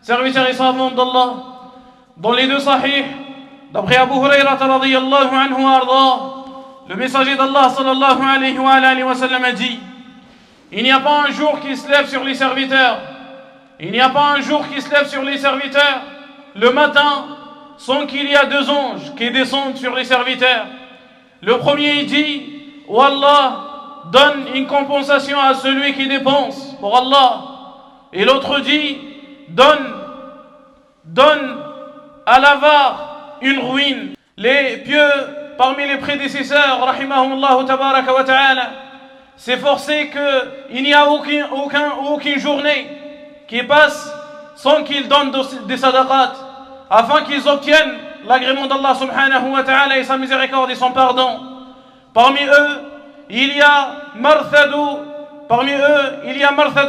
serviteurs et servantes d'Allah, dans les deux sahih, d'après Abu Hurayrata radiyallahu anhu arda, le messager d'Allah sallallahu alayhi wa sallam a dit: il n'y a pas un jour qui se lève sur les serviteurs, il n'y a pas un jour qui se lève sur les serviteurs le matin sans qu'il y a deux anges qui descendent sur les serviteurs. Le premier dit: oh Allah, donne une compensation à celui qui dépense pour Allah. Et l'autre dit: donne à l'avare une ruine. Les pieux parmi les prédécesseurs, rahimahumullah tabaraka wa ta'ala, s'efforçaient qu'il n'y a aucune journée qui passe sans qu'ils donnent des sadaqat, afin qu'ils obtiennent l'agrément d'Allah subhanahu wa ta'ala et sa miséricorde et son pardon. Parmi eux, il y a Marthad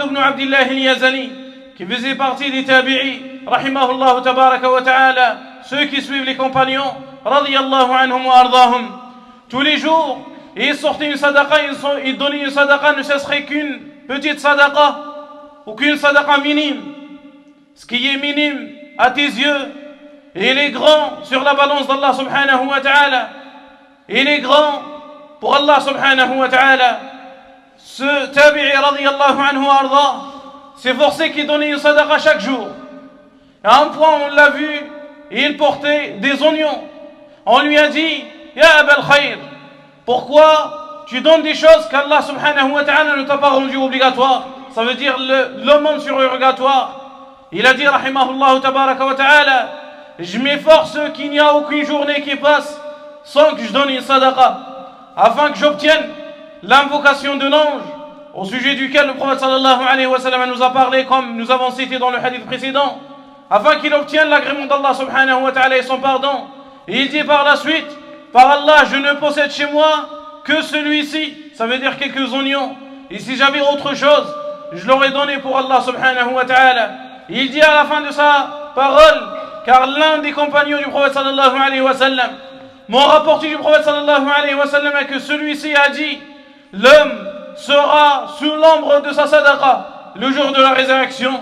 ibn Abdillah al-Yazani, qui faisait partie des tabi'i, rahimahullah tabaraka wa ta'ala, ceux qui suivent les compagnons, radiyallahu anhum wa ardahum. Tous les jours, ils sortaient une sadaqa, ils donnaient une sadaqa, ne serait qu'une petite sadaqa, ou qu'une sadaqa minime. Ce qui est minime à tes yeux, et il est grand sur la balance d'Allah subhanahu wa ta'ala. Il est grand pour Allah subhanahu wa ta'ala. Ce tabi'i radiyallahu anhu arda s'est forcé qu'il donnait une sadaqa chaque jour. À un point, on l'a vu, il portait des oignons. On lui a dit: Ya Abal Khair, pourquoi tu donnes des choses qu'Allah subhanahu wa ta'ala ne t'a pas rendues obligatoires? Ça veut dire le monde surrogatoire. Il a dit, rahimahullah tabaraka wa ta'ala: je m'efforce qu'il n'y a aucune journée qui passe sans que je donne une sadaqa, afin que j'obtienne l'invocation de l'ange, au sujet duquel le prophète sallallahu alayhi wa sallam nous a parlé, comme nous avons cité dans le hadith précédent, afin qu'il obtienne l'agrément d'Allah subhanahu wa ta'ala et son pardon. Et il dit par la suite: par Allah, je ne possède chez moi que celui-ci, ça veut dire quelques oignons, et si j'avais autre chose, je l'aurais donné pour Allah subhanahu wa ta'ala. Il dit à la fin de sa parole, car l'un des compagnons du prophète sallallahu alayhi wa sallam m'ont rapporté du prophète sallallahu alayhi wa sallam que celui-ci a dit: l'homme sera sous l'ombre de sa sadaqa le jour de la résurrection.